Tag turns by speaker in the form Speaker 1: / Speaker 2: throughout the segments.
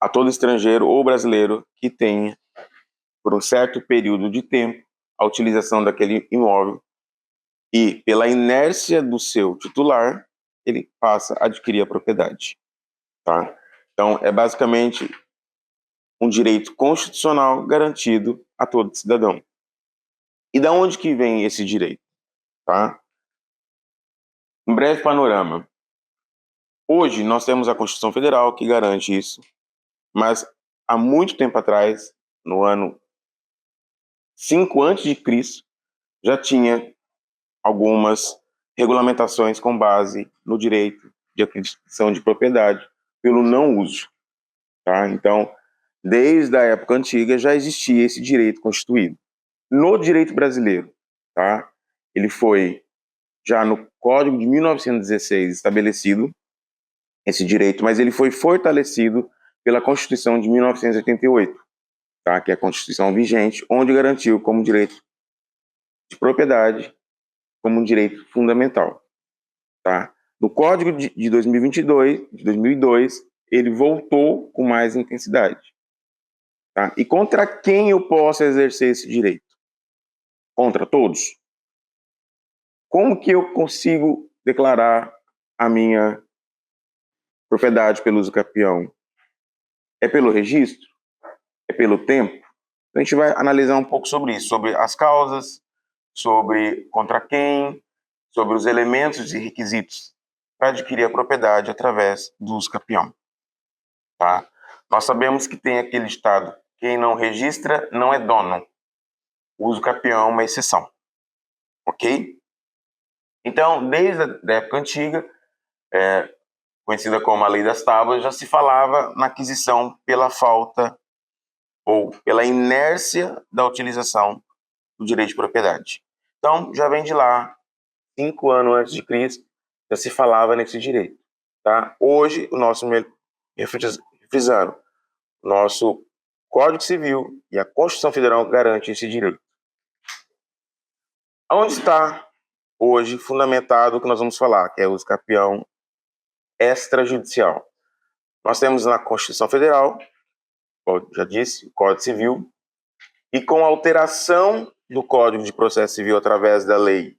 Speaker 1: a todo estrangeiro ou brasileiro que tenha, por um certo período de tempo, a utilização daquele imóvel e, pela inércia do seu titular, ele passa a adquirir a propriedade. Tá? Então, é basicamente um direito constitucional garantido a todo cidadão. E da onde que vem esse direito? Tá? Um breve panorama. Hoje, nós temos a Constituição Federal que garante isso, mas há muito tempo atrás, no ano 5 a.C., já tinha algumas regulamentações com base no direito de aquisição de propriedade pelo não uso. Tá? Então, desde a época antiga já existia esse direito constituído. No direito brasileiro, tá? Ele foi já no Código de 1916 estabelecido esse direito, mas ele foi fortalecido pela Constituição de 1988, tá? Que é a Constituição vigente, onde garantiu como direito de propriedade como um direito fundamental. Tá? No Código de 2002, ele voltou com mais intensidade. Tá? E contra quem eu posso exercer esse direito? Contra todos? Como que eu consigo declarar a minha propriedade pelo uso capião? É pelo registro? É pelo tempo? Então a gente vai analisar um pouco sobre isso, sobre as causas, sobre contra quem, sobre os elementos e requisitos para adquirir a propriedade através do uso capião. Tá? Nós sabemos que tem aquele ditado: quem não registra não é dono. O uso capião é uma exceção. Ok? Então, desde a época antiga, conhecida como a Lei das Tábuas, já se falava na aquisição pela falta ou pela inércia da utilização do direito de propriedade. Então, já vem de lá, 5 anos antes de Cristo, já se falava nesse direito. Tá? Hoje, o nosso, refrisando, nosso Código Civil e a Constituição Federal garantem esse direito. Onde está hoje fundamentado o que nós vamos falar, que é o uso capião extrajudicial? Nós temos na Constituição Federal, como já disse, o Código Civil, e com a alteração do Código de Processo Civil através da Lei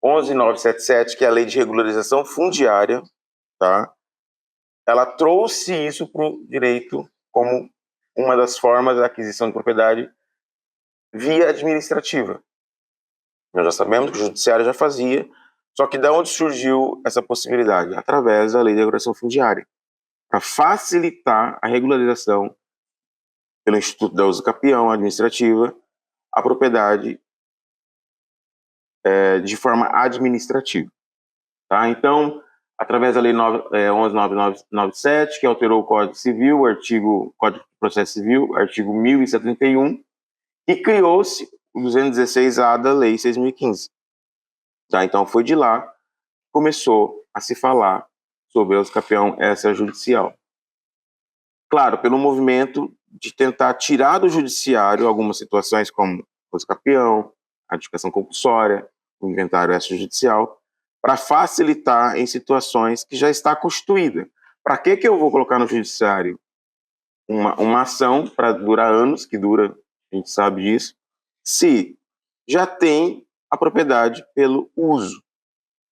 Speaker 1: 11.977, que é a Lei de Regularização Fundiária, tá? Ela trouxe isso para o direito como uma das formas da aquisição de propriedade via administrativa. Nós já sabemos que o judiciário já fazia, só que de onde surgiu essa possibilidade? Através da Lei de Regulação Fundiária, para facilitar a regularização pelo Instituto da Uso Capião administrativa, a propriedade de forma administrativa. Tá? Então, através da Lei 11.997, que alterou o Código Civil, Código de Processo Civil, artigo 1071, e criou-se o 216-A da Lei 6.015. Tá? Então, foi de lá que começou a se falar sobre o uso capião extrajudicial. Claro, pelo movimento de tentar tirar do judiciário algumas situações como o uso capião, a adjudicação compulsória, o inventário extrajudicial, para facilitar em situações que já está constituída. Para que eu vou colocar no judiciário uma ação para durar anos, que dura, a gente sabe disso, se já tem a propriedade pelo uso,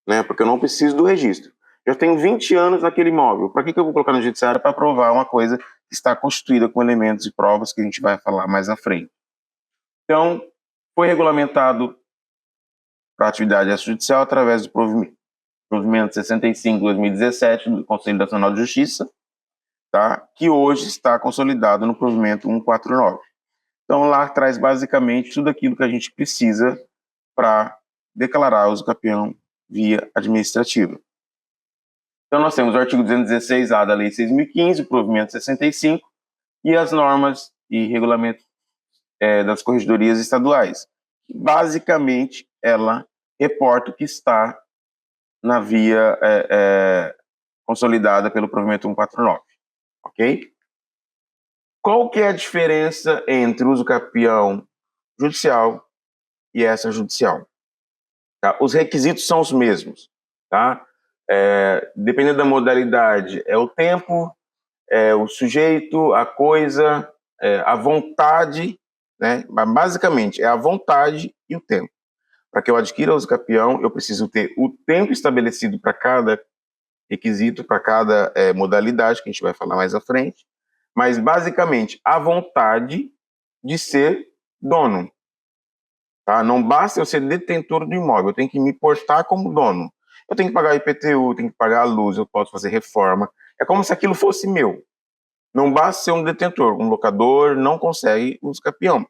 Speaker 1: né? Porque eu não preciso do registro. Eu tenho 20 anos naquele imóvel. Para que eu vou colocar no judiciário para provar uma coisa que está constituída com elementos e provas que a gente vai falar mais à frente? Então, foi regulamentado para a atividade extrajudicial através do provimento 65/2017 do Conselho Nacional de Justiça, tá? Que hoje está consolidado no provimento 149. Então, lá traz basicamente tudo aquilo que a gente precisa para declarar o uso capião via administrativa. Então, nós temos o artigo 216-A da Lei 6.015, o provimento 65, e as normas e regulamentos das corregedorias estaduais. Basicamente, ela reporta o que está na via consolidada pelo provimento 149, ok? Qual que é a diferença entre o uso capião judicial e extrajudicial? Tá? Os requisitos são os mesmos, tá? Dependendo da modalidade, é o tempo, o sujeito, a coisa, a vontade, né? Basicamente, é a vontade e o tempo. Para que eu adquira o uso capião, eu preciso ter o tempo estabelecido para cada requisito, para cada modalidade, que a gente vai falar mais à frente, mas basicamente a vontade de ser dono. Tá? Não basta eu ser detentor do imóvel, eu tenho que me portar como dono. Eu tenho que pagar IPTU, eu tenho que pagar a luz, eu posso fazer reforma. É como se aquilo fosse meu. Não basta ser um detentor, um locador não consegue uso capião.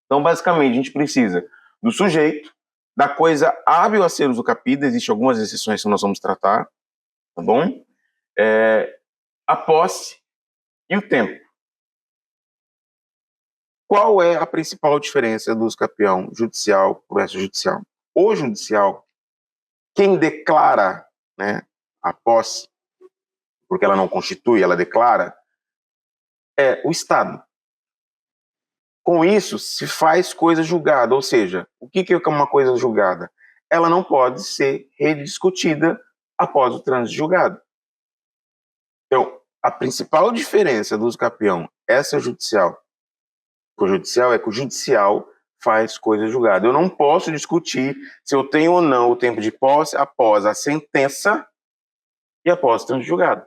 Speaker 1: Então, basicamente, a gente precisa do sujeito, da coisa hábil a ser usucapida, existem algumas exceções que nós vamos tratar, tá bom? A posse e o tempo. Qual é a principal diferença do usucapião judicial para o extrajudicial? O judicial, quem declara, né, a posse, porque ela não constitui, ela declara, é o Estado. Com isso, se faz coisa julgada, ou seja, o que é uma coisa julgada? Ela não pode ser rediscutida após o trânsito julgado. Então, a principal diferença do usucapião extrajudicial para o judicial é que o judicial faz coisa julgada. Eu não posso discutir se eu tenho ou não o tempo de posse após a sentença e após o trânsito julgado.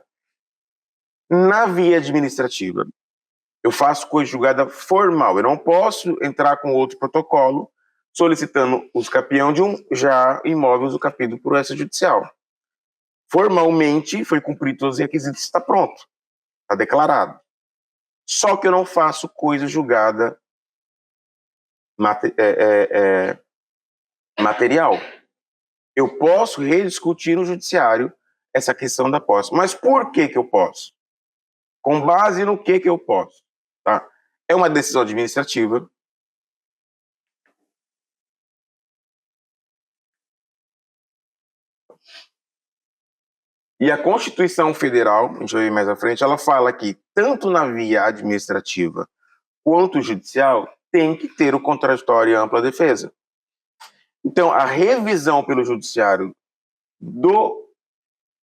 Speaker 1: Na via administrativa, eu faço coisa julgada formal. Eu não posso entrar com outro protocolo solicitando o usucapião de um já imóvel usucapido por extrajudicial. Formalmente, foi cumprido todos os requisitos, está pronto, está declarado. Só que eu não faço coisa julgada material. Eu posso rediscutir no judiciário essa questão da posse. Mas por que eu posso? Com base no que eu posso? Tá? É uma decisão administrativa. E a Constituição Federal, a gente vai ver mais à frente, ela fala que tanto na via administrativa quanto judicial tem que ter o contraditório e a ampla defesa. Então, a revisão pelo judiciário do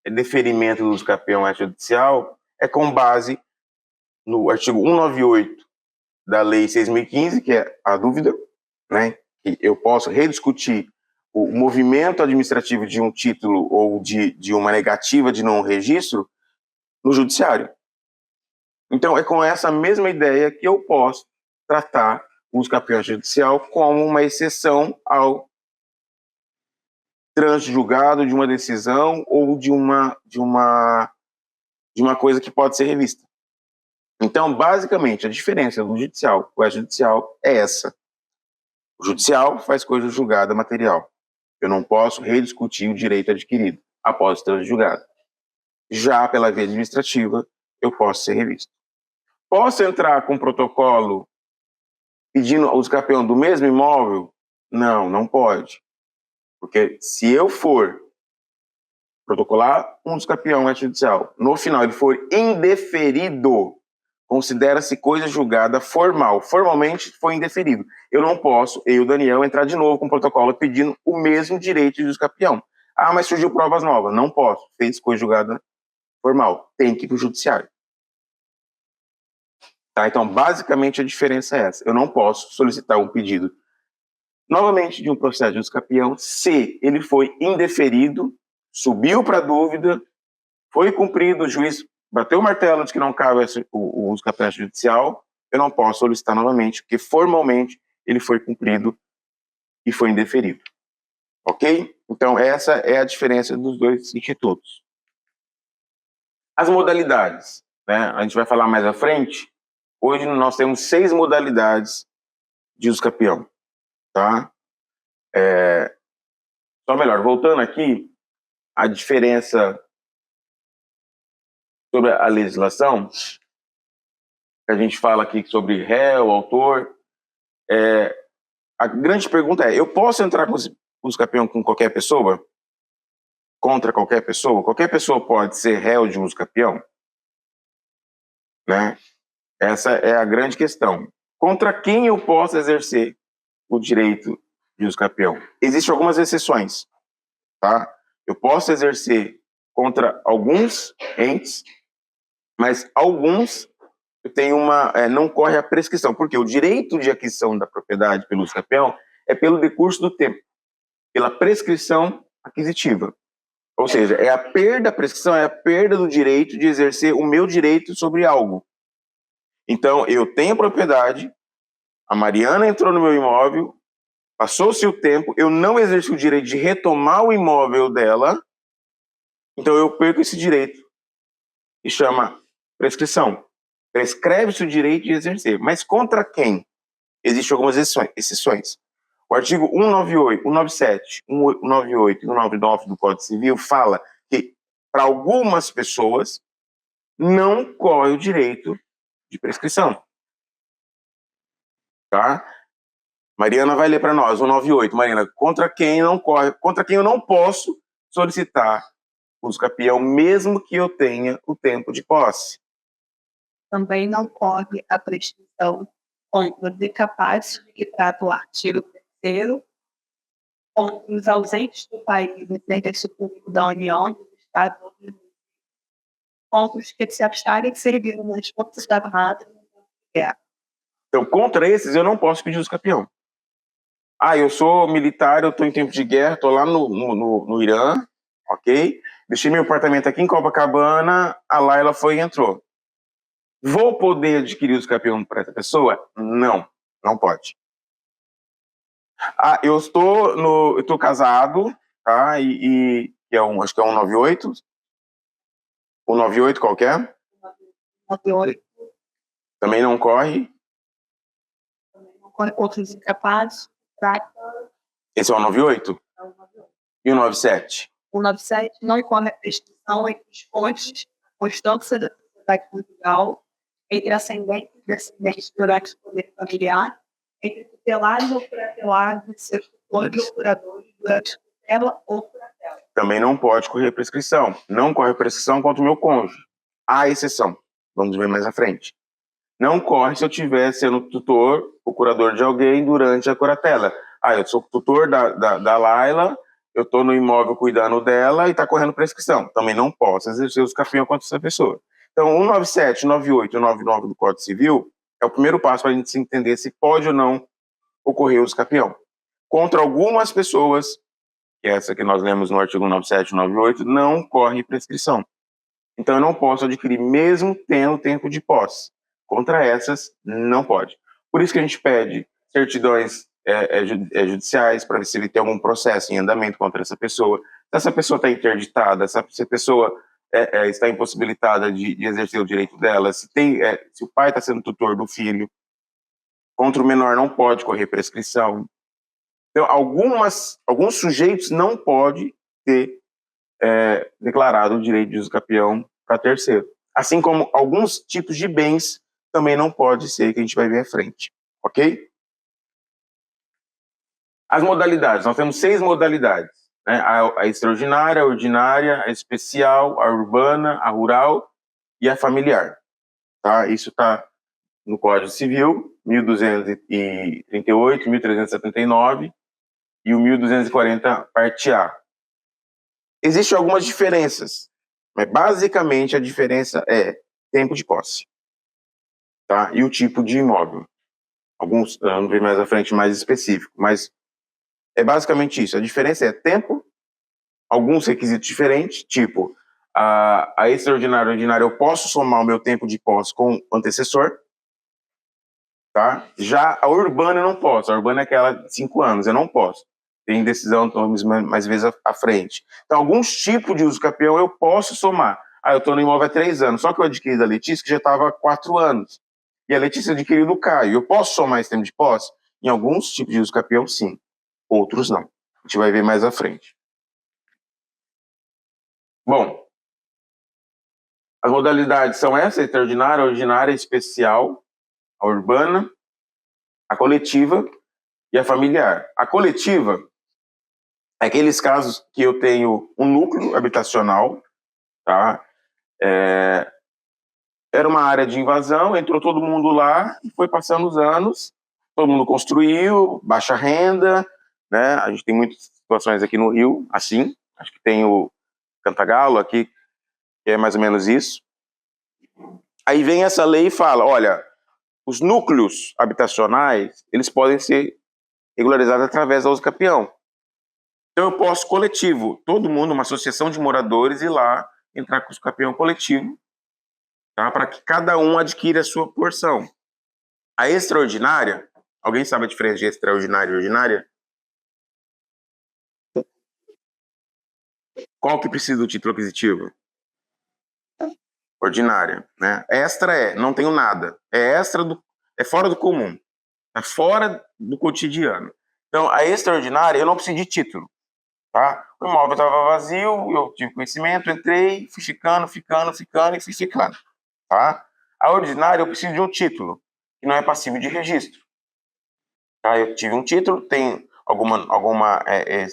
Speaker 1: deferimento do usucapião extrajudicial é com base no artigo 198 da Lei 6.015, que é a dúvida, né, que eu posso rediscutir o movimento administrativo de um título ou de uma negativa de não registro no judiciário. Então, é com essa mesma ideia que eu posso tratar o usucapião judicial como uma exceção ao trânsito julgado de uma decisão ou de uma coisa que pode ser revista. Então, basicamente, a diferença do judicial para o extrajudicial é essa. O judicial faz coisa julgada material. Eu não posso rediscutir o direito adquirido após o trânsito julgado. Já pela via administrativa, eu posso ser revisto. Posso entrar com protocolo pedindo o usucapião do mesmo imóvel? Não, não pode. Porque se eu for protocolar um usucapião extrajudicial, no final ele for indeferido, considera-se coisa julgada formal. Formalmente foi indeferido. Eu não posso, eu, Daniel, entrar de novo com o protocolo pedindo o mesmo direito de usucapião. Ah, mas surgiu provas novas. Não posso. Fez coisa julgada formal. Tem que ir para o judiciário. Tá? Então, basicamente, a diferença é essa. Eu não posso solicitar um pedido novamente de um processo de usucapião se ele foi indeferido, subiu para dúvida, foi cumprido, o juiz bateu o martelo de que não cabe o usucapião judicial, eu não posso solicitar novamente, porque formalmente ele foi cumprido e foi indeferido. Ok? Então, essa é a diferença dos dois institutos. As modalidades, né? A gente vai falar mais à frente. Hoje nós temos 6 modalidades de usucapião. Tá? Só melhor, voltando aqui, a diferença sobre a legislação, que a gente fala aqui sobre réu, autor, a grande pergunta é, eu posso entrar com usucapião com qualquer pessoa? Contra qualquer pessoa? Qualquer pessoa pode ser réu de usucapião? Né? Essa é a grande questão. Contra quem eu posso exercer o direito de usucapião? Existem algumas exceções. Tá? Eu posso exercer contra alguns entes, Mas alguns tem não corre a prescrição, porque o direito de aquisição da propriedade pelo uso capião é pelo decurso do tempo, pela prescrição aquisitiva. Ou seja, a prescrição é a perda do direito de exercer o meu direito sobre algo. Então, eu tenho propriedade, a Mariana entrou no meu imóvel, passou-se o tempo, eu não exerci o direito de retomar o imóvel dela, então eu perco esse direito, que chama prescrição. Prescreve-se o direito de exercer. Mas contra quem? Existem algumas exceções. O artigo 198, 197, 198 e 199 do Código Civil fala que, para algumas pessoas, não corre o direito de prescrição. Tá? Mariana vai ler para nós, 198. Mariana, contra quem eu não posso solicitar uso capião, mesmo que eu tenha o tempo de posse.
Speaker 2: Também não corre a prescrição contra os incapazes que trata o artigo 3º, contra os ausentes do país e serviço público da União, do Estado ou do município, contra os que se abstarem de servir nas forças da Armada no tempo de guerra.
Speaker 1: Então, contra esses, eu não posso pedir uso capião. Eu sou militar, eu estou em tempo de guerra, estou lá no Irã, ok? Deixei meu apartamento aqui em Copacabana, a Laila foi e entrou. Vou poder adquirir o uso capião para essa pessoa? Não, não pode. Eu estou casado, tá? E acho que é 198. 198 qualquer?
Speaker 2: 98.
Speaker 1: Também não corre.
Speaker 2: Outros incapazes.
Speaker 1: Esse é o 98?
Speaker 2: É o 98.
Speaker 1: E o 97?
Speaker 2: O 97 não corre a prescrição entre os cônjuges, constância da sociedade conjugal, entre ascendentes e descendentes durante o poder familiar, entre tutelados ou curatelados e seus tutores ou curadores durante tutela ou curatela.
Speaker 1: Também não pode correr prescrição. Não corre prescrição contra o meu cônjuge. Há exceção. Vamos ver mais à frente. Não corre se eu estiver sendo tutor ou curador de alguém durante a curatela. Eu sou tutor da Laila, eu estou no imóvel cuidando dela e está correndo prescrição. Também não posso exercer os capião contra essa pessoa. Então, 197, 198 e 199 do Código Civil é o primeiro passo para a gente se entender se pode ou não ocorrer uso capião. Contra algumas pessoas, que é essa que nós lemos no artigo 197 e 198, não corre prescrição. Então, eu não posso adquirir mesmo tendo tempo de posse. Contra essas, não pode. Por isso que a gente pede certidões judiciais para ver se ele tem algum processo em andamento contra essa pessoa. Se essa pessoa está interditada, se a pessoa está impossibilitada de exercer o direito dela, se o pai está sendo tutor do filho. Contra o menor não pode correr prescrição. Então, alguns sujeitos não podem ter declarado o direito de uso capião para terceiro. Assim como alguns tipos de bens também não pode ser, que a gente vai ver à frente. Ok? As modalidades. Nós temos 6 modalidades. Né? A extraordinária, a ordinária, a especial, a urbana, a rural e a familiar. Tá? Isso está no Código Civil, 1238, 1379 e o 1240, parte A. Existem algumas diferenças, mas basicamente a diferença é tempo de posse, tá? E o tipo de imóvel. Alguns, vamos ver mais à frente, mais específico, mas é basicamente isso. A diferença é tempo, alguns requisitos diferentes, tipo, a extraordinária e ordinária, eu posso somar o meu tempo de posse com o antecessor, tá? Já a urbana eu não posso. A urbana é aquela de 5 anos, eu não posso. Tem decisão mais vezes à frente. Então, alguns tipos de uso capião eu posso somar. Eu estou no imóvel há 3 anos, só que eu adquiri da Letícia, que já estava há 4 anos. E a Letícia adquiriu do Caio. Eu posso somar esse tempo de posse? Em alguns tipos de uso capião, sim. Outros não. A gente vai ver mais à frente. Bom, as modalidades são essas: a extraordinária, a ordinária, a especial, a urbana, a coletiva e a familiar. A coletiva é aqueles casos que eu tenho um núcleo habitacional, tá? Era uma área de invasão, entrou todo mundo lá e foi passando os anos, todo mundo construiu, baixa renda, né? A gente tem muitas situações aqui no Rio, assim, acho que tem o Cantagalo aqui, que é mais ou menos isso. Aí vem essa lei e fala, olha, os núcleos habitacionais, eles podem ser regularizados através da uso capião. Então eu posso coletivo, todo mundo, uma associação de moradores, ir lá, entrar com o capião coletivo, tá? Para que cada um adquira a sua porção. A extraordinária, alguém sabe a diferença de extraordinária e ordinária? Qual que precisa do título aquisitivo? Ordinária, né? Extra não tenho nada. É fora do comum. É fora do cotidiano. Então, a extraordinária, eu não preciso de título, tá? O imóvel estava vazio, eu tive conhecimento, entrei, fui ficando e fui ficando, tá? A ordinária, eu preciso de um título, que não é passível de registro. Tá? Eu tive um título, tem alguma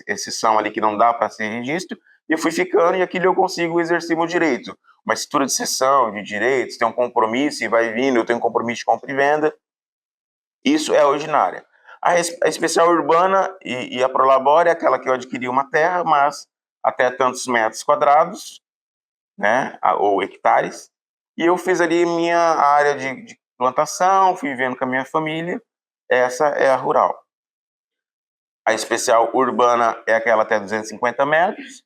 Speaker 1: exceção ali que não dá para ser registro, e eu fui ficando, e aquilo eu consigo exercer meu direito. Uma escritura de cessão de direitos, tem um compromisso e vai vindo, eu tenho um compromisso de compra e venda. Isso é a ordinária. A especial urbana e a prolabore é aquela que eu adquiri uma terra, mas até tantos metros quadrados, né, ou hectares, e eu fiz ali minha área de plantação, fui vivendo com a minha família. Essa é a rural. A especial urbana é aquela até 250 metros.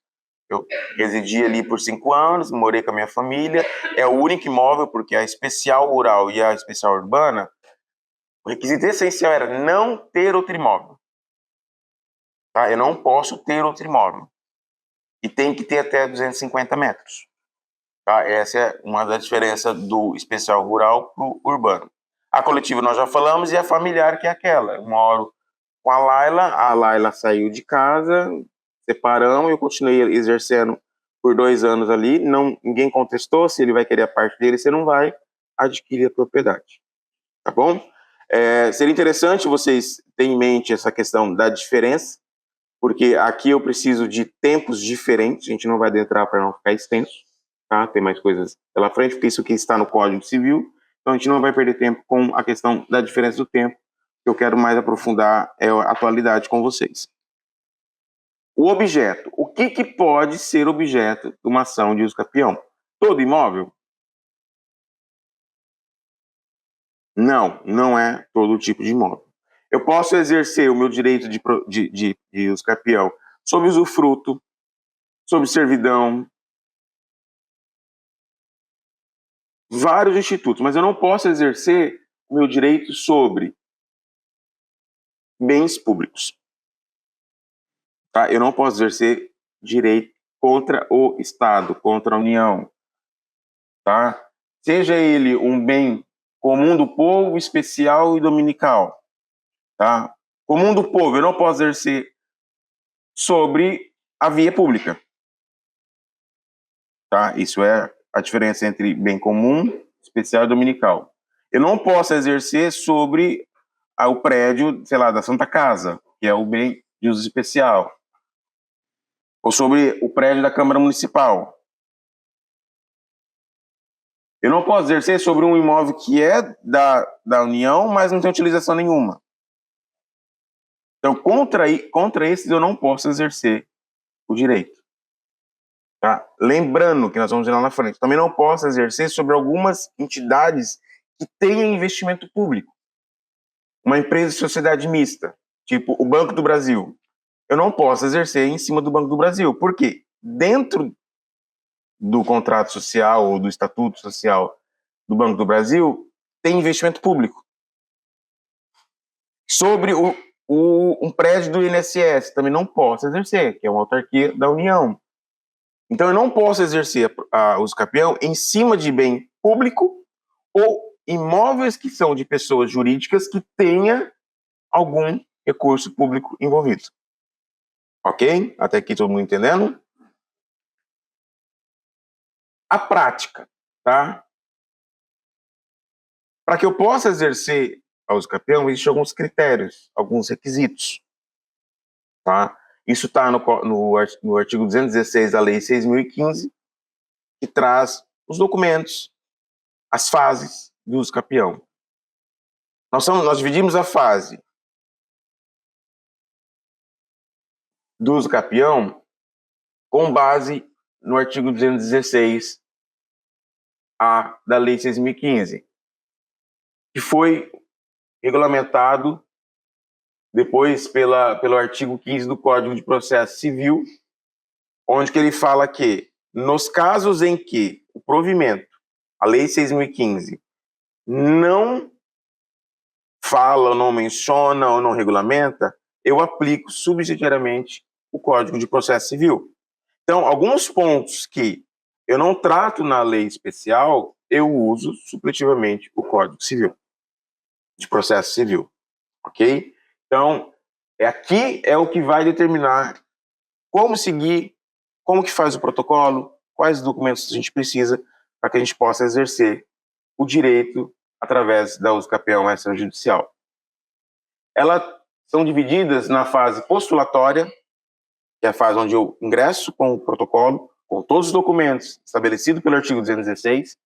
Speaker 1: Eu residi ali por 5 anos, morei com a minha família. É o único imóvel, porque a especial rural e a especial urbana, o requisito essencial era não ter outro imóvel. Tá? Eu não posso ter outro imóvel. E tem que ter até 250 metros. Tá? Essa é uma das diferenças do especial rural para o urbano. A coletiva nós já falamos, e a familiar, que é aquela. Eu moro com a Laila saiu de casa, separamos, eu continuei exercendo por 2 anos ali, ninguém contestou, se ele vai querer a parte dele, você não vai adquirir a propriedade, tá bom? Seria interessante vocês terem em mente essa questão da diferença, porque aqui eu preciso de tempos diferentes, a gente não vai adentrar para não ficar extenso, tá? Tem mais coisas pela frente, porque isso aqui está no Código Civil, então a gente não vai perder tempo com a questão da diferença do tempo. Que eu quero mais aprofundar é a atualidade com vocês. O objeto. O que pode ser objeto de uma ação de uso capião? Todo imóvel? Não, não é todo tipo de imóvel. Eu posso exercer o meu direito de uso capião sobre usufruto, sobre servidão, vários institutos, mas eu não posso exercer o meu direito sobre bens públicos. Tá? Eu não posso exercer direito contra o Estado, contra a União. Tá? Seja ele um bem comum do povo, especial e dominical. Tá? Comum do povo, eu não posso exercer sobre a via pública. Tá? Isso é a diferença entre bem comum, especial e dominical. Eu não posso exercer sobre o prédio, sei lá, da Santa Casa, que é o bem de uso especial. Ou sobre o prédio da Câmara Municipal. Eu não posso exercer sobre um imóvel que é da União, mas não tem utilização nenhuma. Então, contra esses eu não posso exercer o direito. Tá? Lembrando que nós vamos ver lá na frente, também não posso exercer sobre algumas entidades que tenham investimento público. Uma empresa de sociedade mista, tipo o Banco do Brasil. Eu não posso exercer em cima do Banco do Brasil. Por quê? Dentro do contrato social ou do estatuto social do Banco do tem investimento público. Sobre um prédio do INSS, também não posso exercer, que é uma autarquia da União. Então, eu não posso exercer o uso capião em cima de bem público ou imóveis que são de pessoas jurídicas que tenha algum recurso público envolvido. Ok? Até aqui todo mundo entendendo? A prática, tá? Para que eu possa exercer a uso capião, existem alguns critérios, alguns requisitos, tá? Isso está no artigo 216 da Lei 6.015, que traz os documentos, as fases do uso capião. Nós dividimos a fase do uso capião com base no artigo 216 da Lei 6.015, que foi regulamentado depois pelo artigo 15 do Código de Processo Civil, onde que ele fala que, nos casos em que o provimento, a Lei 6.015, não fala, ou não menciona, ou não regulamenta, eu aplico subsidiariamente o Código de Processo Civil. Então, alguns pontos que eu não trato na lei especial, eu uso supletivamente o Código Civil, de Processo Civil, ok? Então, aqui é o que vai determinar como seguir, como que faz o protocolo, quais documentos a gente precisa para que a gente possa exercer o direito através da uso capião extrajudicial. Elas são divididas na fase postulatória, que é a fase onde eu ingresso com o protocolo, com todos os documentos estabelecidos pelo artigo 216.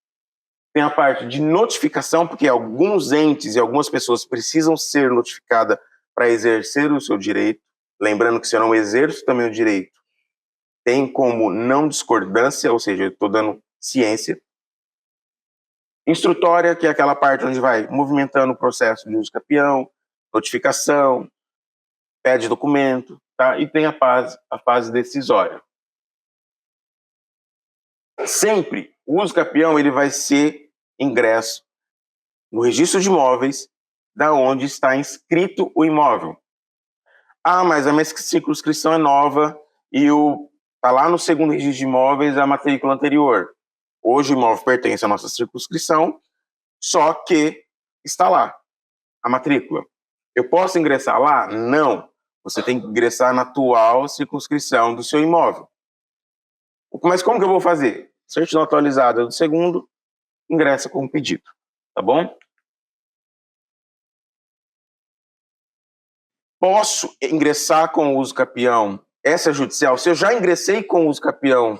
Speaker 1: Tem a parte de notificação, porque alguns entes e algumas pessoas precisam ser notificadas para exercer o seu direito. Lembrando que se eu não exerço também o direito, tem como não discordância, ou seja, eu estou dando ciência. Instrutória, que é aquela parte onde vai movimentando o processo de uso capião, notificação, pede documento, tá? E tem a fase decisória. Sempre o uso capião ele vai ser ingresso no registro de imóveis da onde está inscrito o imóvel. Ah, mas a minha circunscrição é nova e tá lá no segundo registro de imóveis a matrícula anterior. Hoje o imóvel pertence à nossa circunscrição, só que está lá a matrícula. Eu posso ingressar lá? Não. Você tem que ingressar na atual circunscrição do seu imóvel. Mas como que eu vou fazer? Certidão atualizada do segundo, ingressa com o pedido, tá bom? Posso ingressar com o uso capião extrajudicial? Se eu já ingressei com o uso capião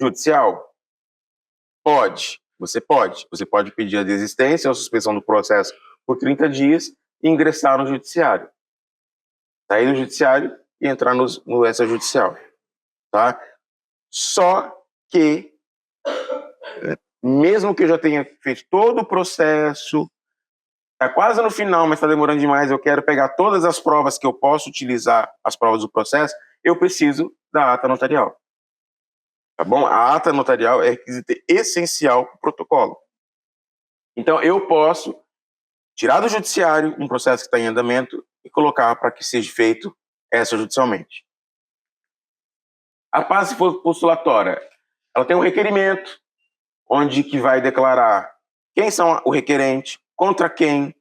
Speaker 1: judicial, pode. Você pode. Você pode pedir a desistência ou suspensão do processo por 30 dias e ingressar no judiciário. Sair do judiciário e entrar no extrajudicial, tá? Só que, mesmo que eu já tenha feito todo o processo, está quase no final, mas está demorando demais, eu quero pegar todas as provas que eu posso utilizar, as provas do processo, eu preciso da ata notarial. Tá bom? A ata notarial é requisito essencial para o protocolo. Então, eu posso tirar do judiciário um processo que está em andamento e colocar para que seja feito extrajudicialmente. A fase postulatória, ela tem um requerimento, onde que vai declarar quem são o requerente, contra quem,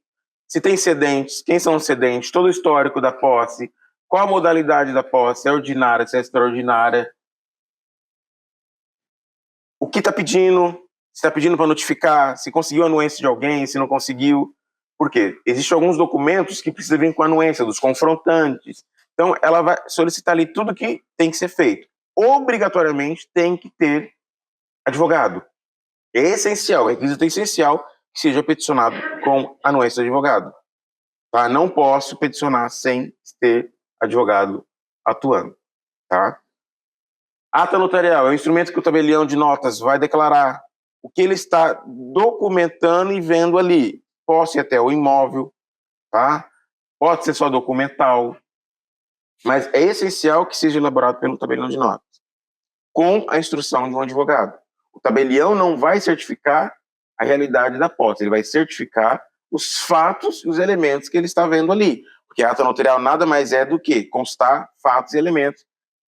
Speaker 1: se tem cedentes, quem são os cedentes, todo o histórico da posse, qual a modalidade da posse, se é ordinária, se é extraordinária, o que está pedindo, se está pedindo para notificar, se conseguiu a anuência de alguém, se não conseguiu. Por quê? Existem alguns documentos que precisam vir com a anuência dos confrontantes. Então, ela vai solicitar ali tudo que tem que ser feito. Obrigatoriamente tem que ter advogado. É essencial, é requisito essencial que seja peticionado com anuência de advogado. Tá? Não posso peticionar sem ter advogado atuando. Tá? Ata notarial é um instrumento que o tabelião de notas vai declarar o que ele está documentando e vendo ali. Pode ser até o imóvel, tá? Pode ser só documental, mas é essencial que seja elaborado pelo tabelião de notas, com a instrução de um advogado. O tabelião não vai certificar a realidade da posse, ele vai certificar os fatos e os elementos que ele está vendo ali. Porque a ata notarial nada mais é do que constar fatos e elementos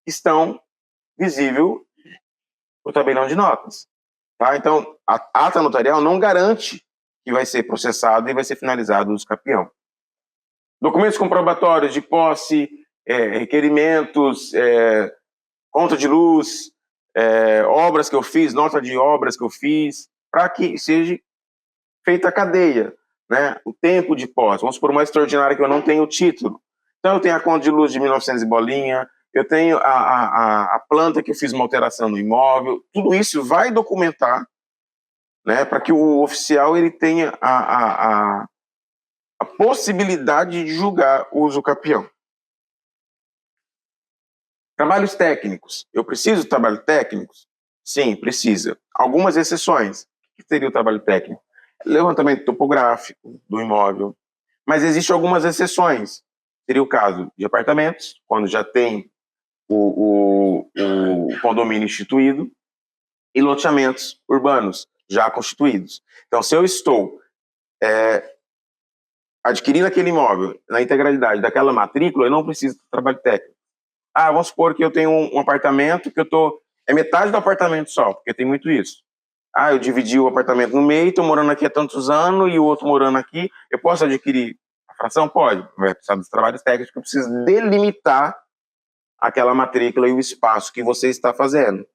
Speaker 1: que estão visíveis no tabelião de notas. Tá? Então, a ata notarial não garante que vai ser processado e vai ser finalizado o uso capião. Documentos comprobatórios de posse, requerimentos, conta de luz, obras que eu fiz, nota de obras que eu fiz, para que seja feita a cadeia, né? O tempo de posse. Vamos supor uma extraordinária que eu não tenho o título. Então, eu tenho a conta de luz de 1900 e bolinha, eu tenho a planta que eu fiz uma alteração no imóvel. Tudo isso vai documentar, né, para que o oficial ele tenha a possibilidade de julgar o uso capião. Trabalhos técnicos. Eu preciso de trabalhos técnicos? Sim, precisa. Algumas exceções. que seria o trabalho técnico? Levantamento topográfico do imóvel. Mas existem algumas exceções. Seria o caso de apartamentos, quando já tem o condomínio instituído, e loteamentos urbanos já constituídos. Então, se eu estou adquirindo aquele imóvel na integralidade daquela matrícula, eu não preciso de trabalho técnico. Vamos supor que eu tenho um apartamento que é metade do apartamento só, porque tem muito isso. Eu dividi o apartamento no meio, estou morando aqui há tantos anos e o outro morando aqui. Eu posso adquirir a fração? Pode. Vai precisar dos trabalhos técnicos, eu preciso delimitar aquela matrícula e o espaço que você está fazendo.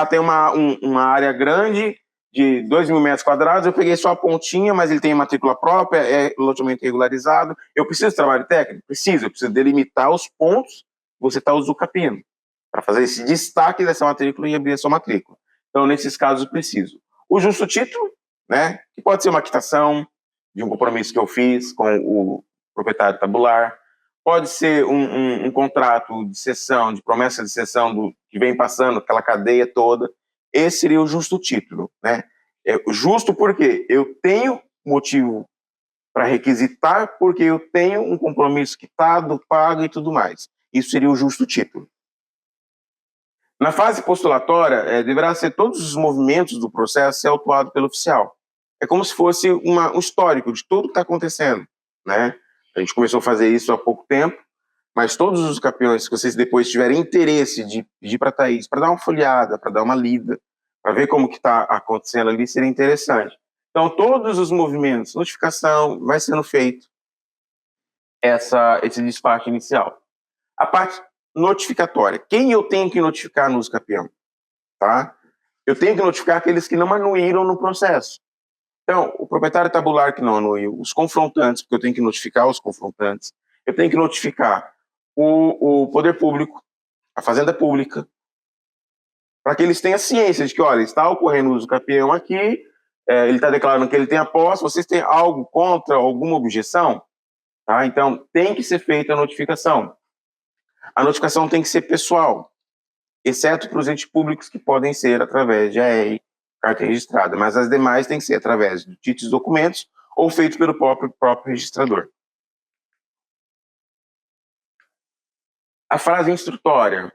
Speaker 1: Tem uma área grande de 2.000 metros quadrados, eu peguei só a pontinha, mas ele tem matrícula própria, é loteamento regularizado. Eu preciso de trabalho técnico? Preciso. Eu preciso delimitar os pontos que você está usucapiando, para fazer esse destaque dessa matrícula e abrir a sua matrícula. Então, nesses casos, eu preciso. O justo título, né, que pode ser uma quitação de um compromisso que eu fiz com o proprietário tabular, pode ser um contrato de cessão, de promessa de cessão que vem passando aquela cadeia toda. Esse seria o justo título, né? Justo porque eu tenho motivo para requisitar, porque eu tenho um compromisso quitado, pago e tudo mais. Isso seria o justo título. Na fase postulatória, deverá ser todos os movimentos do processo ser autuado pelo oficial. É como se fosse um histórico de tudo que está acontecendo, né? A gente começou a fazer isso há pouco tempo, mas todos os campeões que vocês depois tiverem interesse de pedir para a Thaís, para dar uma folheada, para dar uma lida, para ver como que está acontecendo ali, seria interessante. Então, todos os movimentos, notificação, vai sendo feito esse despacho inicial. A parte notificatória. Quem eu tenho que notificar no uso campeão? Tá? Eu tenho que notificar aqueles que não anuíram no processo. Então, o proprietário tabular que não anuiu, os confrontantes, porque eu tenho que notificar os confrontantes, eu tenho que notificar o poder público, a fazenda pública, para que eles tenham ciência de que, olha, está ocorrendo o uso campeão aqui, ele está declarando que ele tem a posse, vocês têm algo contra, alguma objeção? Tá? Então, tem que ser feita a notificação. A notificação tem que ser pessoal, exceto para os entes públicos que podem ser através de AR, carta registrada, mas as demais têm que ser através de títulos e documentos ou feito pelo próprio registrador. A frase instrutória.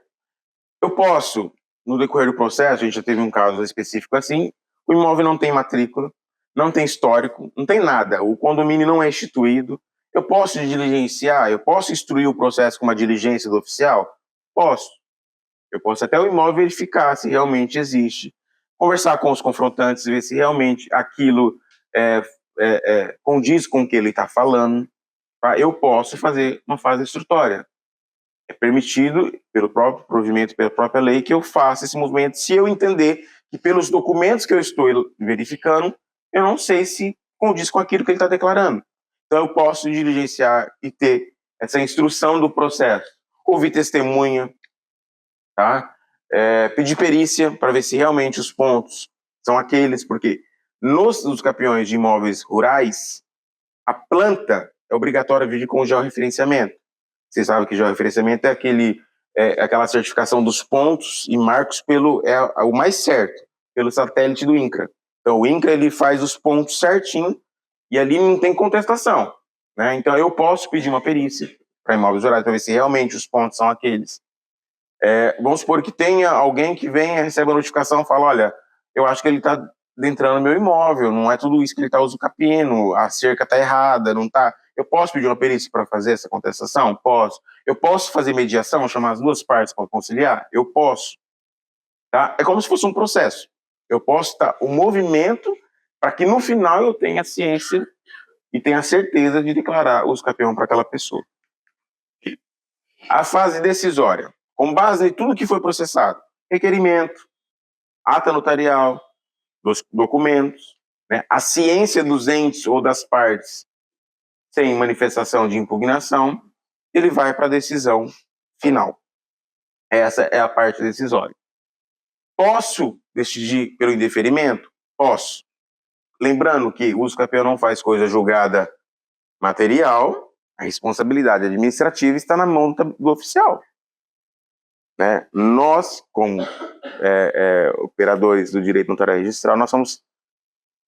Speaker 1: Eu posso, no decorrer do processo, a gente já teve um caso específico assim, o imóvel não tem matrícula, não tem histórico, não tem nada, o condomínio não é instituído, eu posso diligenciar, eu posso instruir o processo com uma diligência do oficial? Posso. Eu posso até o imóvel verificar se realmente existe, conversar com os confrontantes, ver se realmente aquilo condiz com o que ele está falando. Tá? Eu posso fazer uma fase instrutória. É permitido, pelo próprio provimento, pela própria lei, que eu faça esse movimento, se eu entender que pelos documentos que eu estou verificando, eu não sei se condiz com aquilo que ele está declarando. Então, eu posso diligenciar e ter essa instrução do processo. Ouvir testemunha, tá? Pedir perícia para ver se realmente os pontos são aqueles, porque nos campeões de imóveis rurais, a planta é obrigatória vir com o georreferenciamento. Vocês sabem que georreferenciamento é aquela certificação dos pontos e marcos o mais certo, pelo satélite do INCRA. Então, o INCRA ele faz os pontos certinho e ali não tem contestação, né? Então, eu posso pedir uma perícia para imóveis rurais para ver se realmente os pontos são aqueles. Vamos supor que tenha alguém que venha, recebe a notificação e fala, olha, eu acho que ele está adentrando no meu imóvel, não é tudo isso que ele está usucapindo, a cerca está errada, não está... Eu posso pedir uma perícia para fazer essa contestação? Posso. Eu posso fazer mediação, chamar as duas partes para conciliar? Eu posso. Tá? É como se fosse um processo. Eu posso dar o movimento para que no final eu tenha ciência e tenha certeza de declarar o usucapião para aquela pessoa. A fase decisória. Com base em tudo que foi processado, requerimento, ata notarial, dos documentos, né, a ciência dos entes ou das partes sem manifestação de impugnação, ele vai para a decisão final. Essa é a parte decisória. Posso decidir pelo indeferimento? Posso. Lembrando que o usucapião não faz coisa julgada material, a responsabilidade administrativa está na mão do oficial. Né? Nós, como operadores do direito notarial registral, nós somos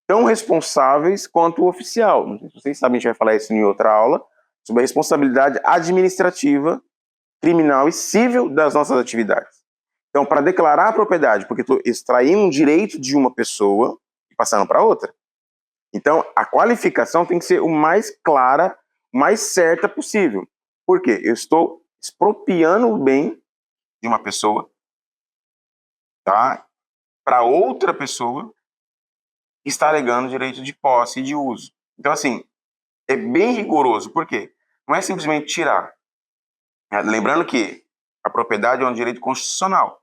Speaker 1: tão responsáveis quanto o oficial. Não sei se vocês sabem, a gente vai falar isso em outra aula, sobre a responsabilidade administrativa, criminal e civil das nossas atividades. Então, para declarar a propriedade, porque estou extraindo um direito de uma pessoa e passando para outra. Então, a qualificação tem que ser o mais clara, o mais certa possível. Por quê? Eu estou expropriando o bem de uma pessoa, tá, para outra pessoa que está alegando direito de posse e de uso. Então, assim, é bem rigoroso. Por quê? Não é simplesmente tirar. Lembrando que a propriedade é um direito constitucional,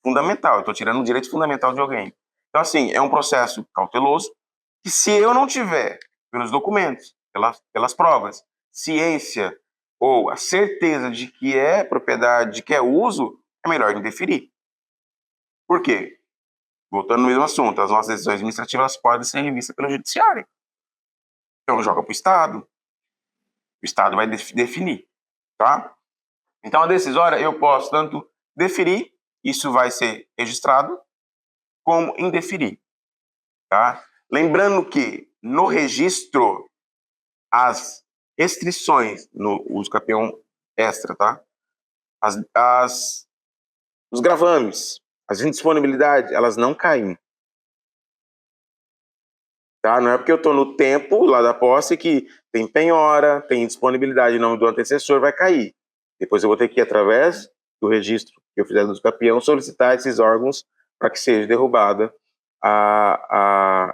Speaker 1: fundamental. Eu estou tirando um direito fundamental de alguém. Então, assim, é um processo cauteloso que, se eu não tiver, pelos documentos, pelas provas, ciência ou a certeza de que é propriedade, de que é uso, é melhor indeferir. Por quê? Voltando no mesmo assunto, as nossas decisões administrativas podem ser revistas pelo judiciário. Então, joga para o Estado vai definir, tá? Então, a decisória eu posso tanto deferir, isso vai ser registrado, como indeferir, tá? Lembrando que no registro, as restrições no uso capião extra, tá? Os gravames, as indisponibilidades, elas não caem. Tá? Não é porque eu estou no tempo lá da posse que tem penhora, tem indisponibilidade em nome do antecessor, vai cair. Depois eu vou ter que ir, através do registro que eu fizer do capião, solicitar esses órgãos para que seja derrubada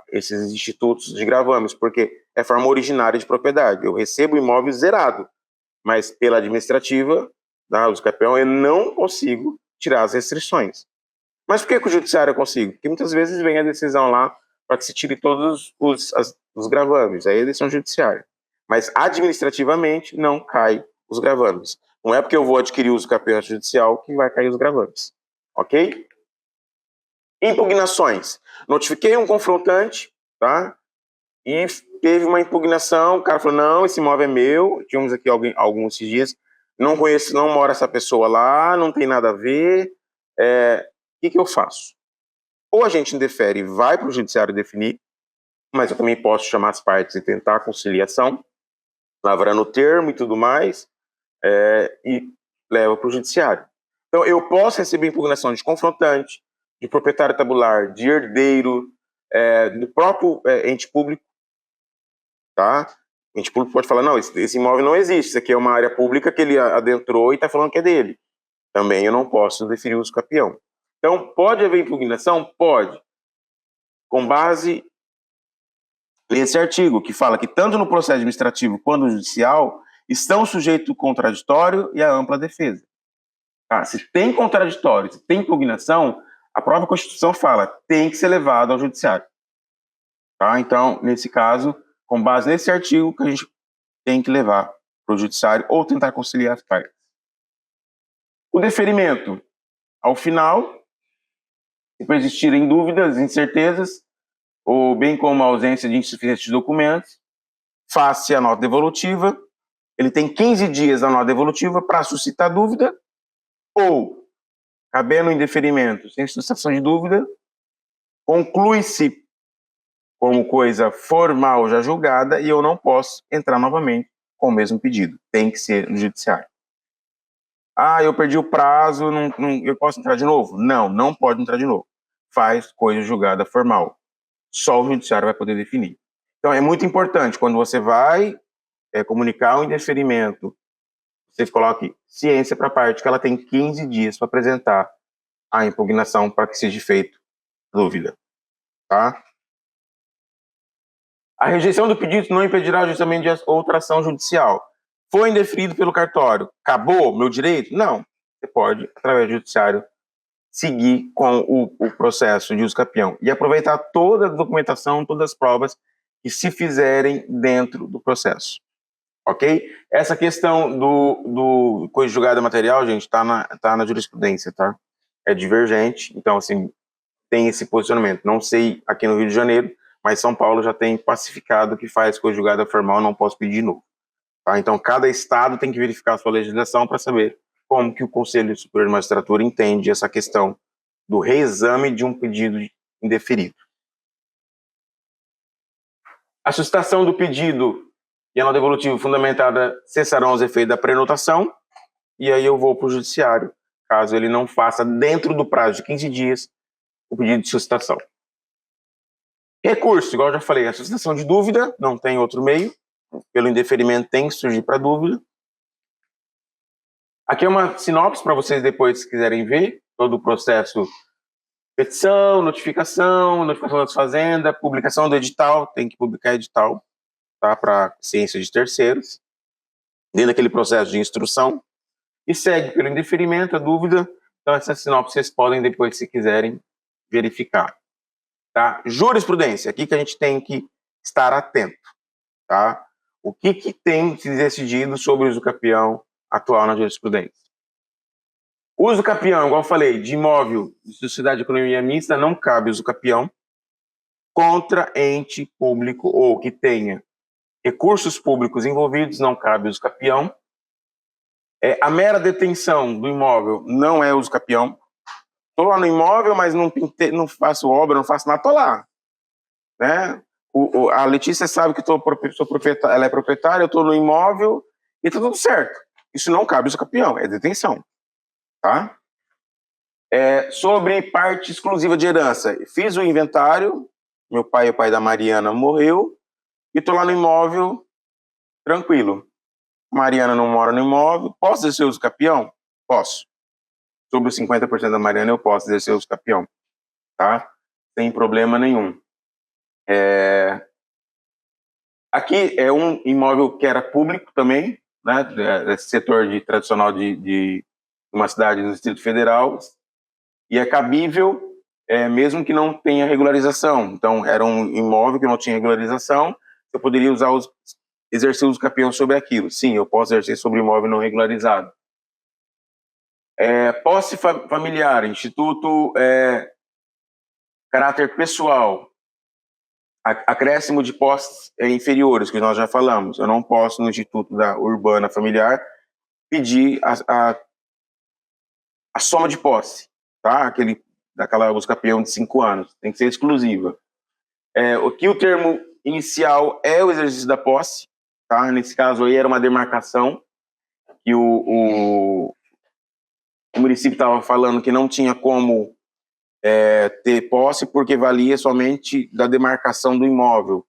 Speaker 1: esses institutos de gravames, porque é forma originária de propriedade. Eu recebo o imóvel zerado, mas pela administrativa, da uso capião, eu não consigo tirar as restrições. Mas por que o judiciário eu consigo? Porque muitas vezes vem a decisão lá para que se tire todos os gravames, aí é decisão judiciária. Mas administrativamente não cai os gravames. Não é porque eu vou adquirir o uso capião judicial que vai cair os gravames. Ok? Impugnações. Notifiquei um confrontante, tá? E teve uma impugnação, o cara falou, não, esse imóvel é meu, tínhamos aqui alguns esses dias, não conheço, não mora essa pessoa lá, não tem nada a ver, o que eu faço? Ou a gente indefere e vai para o judiciário definir, mas eu também posso chamar as partes e tentar a conciliação, lavrando o termo e tudo mais, e leva para o judiciário. Então, eu posso receber impugnação de confrontante, de proprietário tabular, de herdeiro, do próprio ente público, tá? O ente público pode falar, não, esse imóvel não existe, isso aqui é uma área pública que ele adentrou e está falando que é dele. Também eu não posso deferir o uso capião. Então, pode haver impugnação? Pode. Com base nesse artigo, que fala que tanto no processo administrativo quanto no judicial estão sujeitos ao contraditório e à ampla defesa. Tá? Se tem contraditório, se tem impugnação, a própria Constituição fala tem que ser levado ao judiciário. Tá? Então, nesse caso, com base nesse artigo, que a gente tem que levar para o judiciário ou tentar conciliar as partes. O deferimento, ao final, se persistirem dúvidas, incertezas, ou bem como a ausência de insuficientes documentos, faça a nota devolutiva. Ele tem 15 dias na nota devolutiva para suscitar dúvida, ou, cabendo o indeferimento sem suscitação de dúvida, conclui-se como coisa formal já julgada e eu não posso entrar novamente com o mesmo pedido. Tem que ser no judiciário. Ah, eu perdi o prazo, eu posso entrar de novo? Não, não pode entrar de novo. Faz coisa julgada formal. Só o judiciário vai poder definir. Então, é muito importante, quando você vai comunicar um indeferimento, você coloque ciência para a parte que ela tem 15 dias para apresentar a impugnação para que seja feito dúvida. Tá? A rejeição do pedido não impedirá o ajustamento de outra ação judicial. Foi indeferido pelo cartório. Acabou meu direito? Não. Você pode, através do judiciário, seguir com o processo de uso capião e aproveitar toda a documentação, todas as provas que se fizerem dentro do processo. Ok? Essa questão do coisa julgada material, gente, tá na jurisprudência, tá? É divergente, então, assim, tem esse posicionamento. Não sei aqui no Rio de Janeiro, mas São Paulo já tem pacificado que faz coisa julgada formal, não posso pedir de novo. Tá? Então, cada estado tem que verificar a sua legislação para saber como que o Conselho Superior de Magistratura entende essa questão do reexame de um pedido indeferido. A suscitação do pedido e a nota devolutiva fundamentada cessarão os efeitos da prenotação, e aí eu vou para o judiciário, caso ele não faça dentro do prazo de 15 dias o pedido de suscitação. Recurso, igual eu já falei, a suscitação de dúvida, não tem outro meio, pelo indeferimento tem que surgir para dúvida. Aqui é uma sinopse para vocês depois, se quiserem ver, todo o processo: petição, notificação da fazenda, publicação do edital, tem que publicar edital, tá, para ciência de terceiros, dentro daquele processo de instrução, e segue pelo indeferimento, a dúvida. Então essa sinopse vocês podem depois, se quiserem, verificar. Tá? Jurisprudência, aqui que a gente tem que estar atento, tá? O que tem se decidido sobre o uso capião atual na jurisprudência? Uso capião, igual eu falei, de imóvel de sociedade de economia mista, não cabe uso capião contra ente público ou que tenha recursos públicos envolvidos, não cabe uso capião. A mera detenção do imóvel não é uso capião. Estou lá no imóvel, mas não faço obra, não faço nada, estou lá. Né? A Letícia sabe que sou proprietária, ela é proprietária, eu estou no imóvel e está tudo certo. Isso não cabe uso capião, é detenção. Tá? Sobre parte exclusiva de herança, fiz o inventário, meu pai, o pai da Mariana, morreu, e estou lá no imóvel, tranquilo. Mariana não mora no imóvel, posso exercer uso capião? Posso. Sobre os 50% da Mariana eu posso exercer uso capião, tá? Sem problema nenhum. Aqui é um imóvel que era público também, né? Esse setor tradicional de uma cidade do Distrito Federal, e é cabível, mesmo que não tenha regularização. Então, era um imóvel que não tinha regularização, eu poderia exercer uso capião sobre aquilo. Sim, eu posso exercer sobre imóvel não regularizado. Posse familiar, instituto, caráter pessoal, acréscimo de posses inferiores, que nós já falamos. Eu não posso, no instituto da urbana familiar, pedir a soma de posse, tá? Daquela uso capião de 5 anos, tem que ser exclusiva. O termo inicial é o exercício da posse, tá? Nesse caso aí era uma demarcação que o município estava falando que não tinha como ter posse porque valia somente da demarcação do imóvel.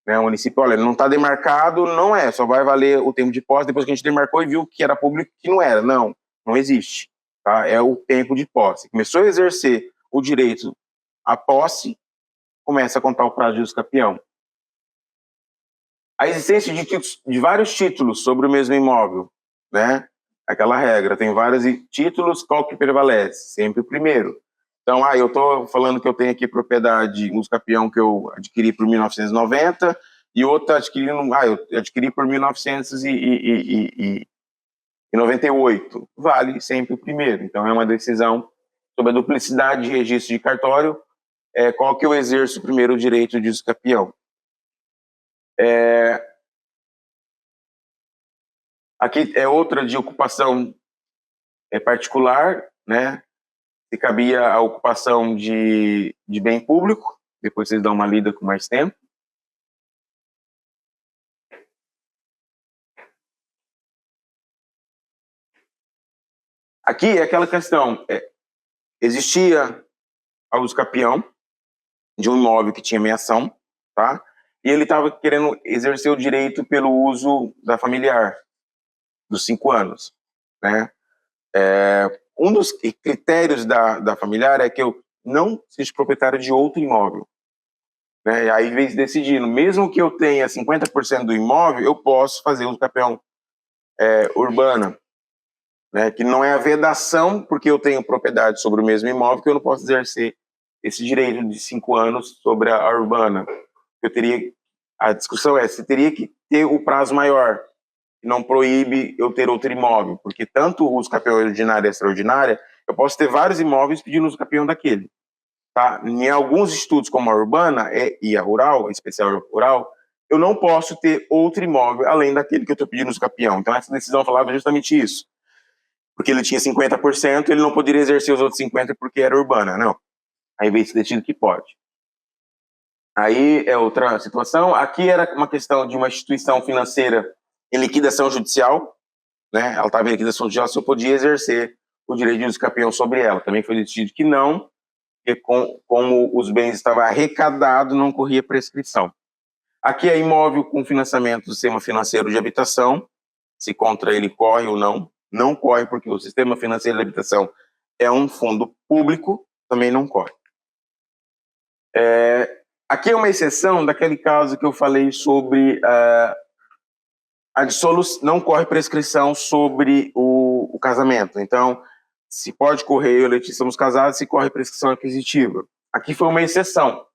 Speaker 1: Né? O município, olha, ele não está demarcado, só vai valer o tempo de posse depois que a gente demarcou e viu que era público que não era. Não existe. Tá? É o tempo de posse. Começou a exercer o direito à posse, começa a contar o prazo de uso capião. A existência de vários títulos sobre o mesmo imóvel, né? Aquela regra, tem vários títulos, qual que prevalece? Sempre o primeiro. Então, eu estou falando que eu tenho aqui propriedade, uso capião que eu adquiri por 1990 e outra eu adquiri por 1998. Vale sempre o primeiro. Então, é uma decisão sobre a duplicidade de registro de cartório, qual que eu exerço primeiro o direito de uso capião. Aqui é outra de ocupação particular, né? Se cabia a ocupação de bem público, depois vocês dão uma lida com mais tempo. Aqui é aquela questão, existia a uso capião de um imóvel que tinha meação, tá? E ele estava querendo exercer o direito pelo uso da familiar, dos 5 anos, né? Um dos critérios da familiar é que eu não seja proprietário de outro imóvel. Né? E aí vem decidindo, mesmo que eu tenha 50% do imóvel, eu posso fazer uso capião urbana, né? Que não é a vedação, porque eu tenho propriedade sobre o mesmo imóvel, que eu não posso exercer esse direito de 5 anos sobre a urbana. A discussão se teria que ter o prazo maior, que não proíbe eu ter outro imóvel, porque tanto o uso capião ordinário e extraordinária, eu posso ter vários imóveis pedindo uso capião daquele. Tá? Em alguns estudos, como a urbana e a rural, em especial rural, eu não posso ter outro imóvel além daquele que eu estou pedindo uso capião. Então, essa decisão falava justamente isso. Porque ele tinha 50%, ele não poderia exercer os outros 50% porque era urbana. Não. Aí veio esse decidido que pode. Aí é outra situação. Aqui era uma questão de uma instituição financeira em liquidação judicial, né? Ela estava em liquidação judicial, se eu podia exercer o direito de uso capião sobre ela. Também foi decidido que não, porque como os bens estavam arrecadados, não corria prescrição. Aqui é imóvel com financiamento do sistema financeiro de habitação, se contra ele corre ou não. Não corre, porque o sistema financeiro de habitação é um fundo público, também não corre. Aqui é uma exceção daquele caso que eu falei sobre a dissolução, não corre prescrição sobre o casamento. Então, se pode correr, eu e Letícia somos casados, se corre prescrição aquisitiva. Aqui foi uma exceção.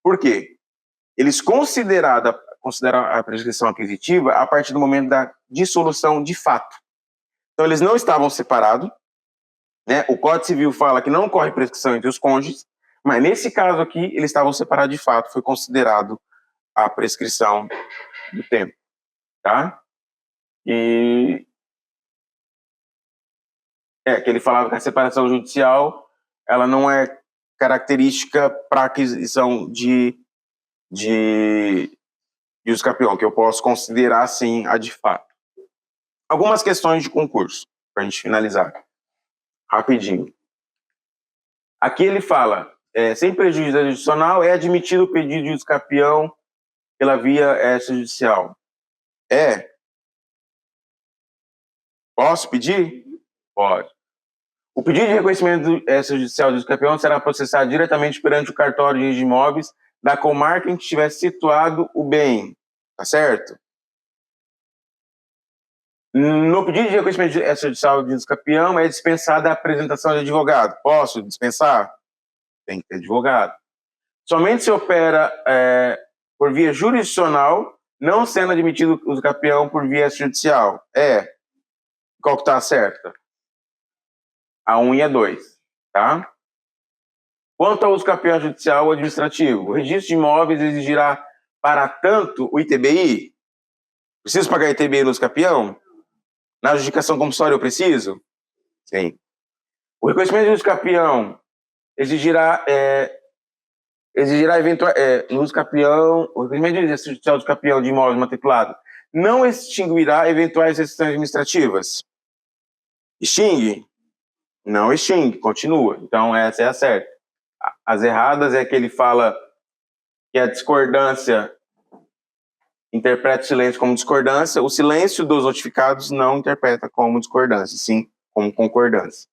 Speaker 1: Por quê? Eles consideram a prescrição aquisitiva a partir do momento da dissolução de fato. Então, eles não estavam separados, né? O Código Civil fala que não corre prescrição entre os cônjuges, mas nesse caso aqui, eles estavam separados de fato, foi considerado a prescrição do tempo, tá? E que ele falava que a separação judicial, ela não é característica para aquisição de uso capião, que eu posso considerar, sim, a de fato. Algumas questões de concurso, para a gente finalizar, rapidinho. Aqui ele fala, sem prejuízo adicional, é admitido o pedido de uso capião pela via extrajudicial. Posso pedir? Pode. O pedido de reconhecimento extrajudicial de uso capião será processado diretamente perante o cartório de registro de imóveis da comarca em que estiver situado o bem. Tá certo? No pedido de reconhecimento extrajudicial de uso capião é dispensada a apresentação de advogado. Posso dispensar? Tem que ter advogado. Somente se opera por via jurisdicional, não sendo admitido o uso capião por via extrajudicial. Qual que está certa? A 1 e a 2, tá? Quanto ao uso capião judicial ou administrativo, o registro de imóveis exigirá, para tanto, o ITBI? Preciso pagar ITBI no uso capião? Na adjudicação compulsória eu preciso? Sim. O reconhecimento de uso capião exigirá eventual no uso capião, o reconhecimento de judicial de capião de imóveis matriculados não extinguirá eventuais restrições administrativas. Extingue? Não extingue, continua. Então essa é a certa. As erradas é que ele fala que a discordância interpreta o silêncio como discordância, o silêncio dos notificados não interpreta como discordância, sim como concordância.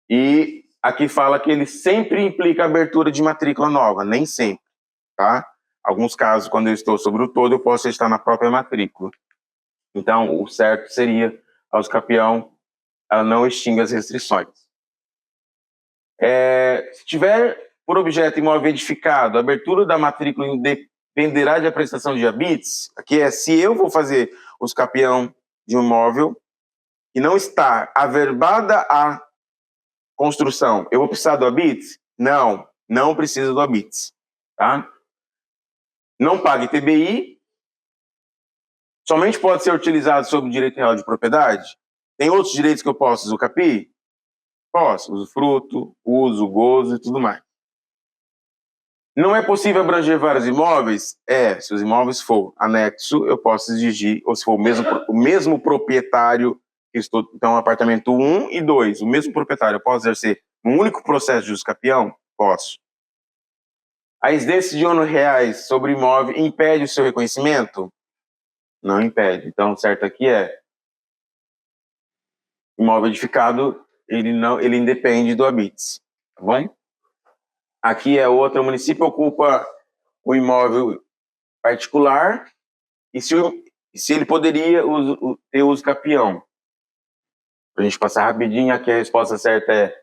Speaker 1: E aqui fala que ele sempre implica abertura de matrícula nova, nem sempre, tá? Alguns casos, quando eu estou sobre o todo, eu posso estar na própria matrícula. Então, o certo seria, a uso capião, ela não extingue as restrições. Se tiver por objeto imóvel edificado, a abertura da matrícula dependerá de prestação de habites. Aqui se eu vou fazer uso capião de um imóvel e não está averbada a construção, eu vou precisar do habites? Não, não precisa do habites, tá? Não paga ITBI, somente pode ser utilizado sob o direito real de propriedade. Tem outros direitos que eu posso usufruir? Posso, usufruto, uso, gozo e tudo mais. Não é possível abranger vários imóveis? Se os imóveis for anexo, eu posso exigir, ou se for o mesmo proprietário, então apartamento 1 e 2, o mesmo proprietário, eu posso exercer um único processo de uso capião? Posso. A incidência de ônus reais sobre imóvel impede o seu reconhecimento? Não impede. Então, certo aqui imóvel edificado, ele independe do habites, tá bom? Aqui é outra, o município ocupa o imóvel particular e se ele poderia ter uso capião. Para a gente passar rapidinho, aqui a resposta certa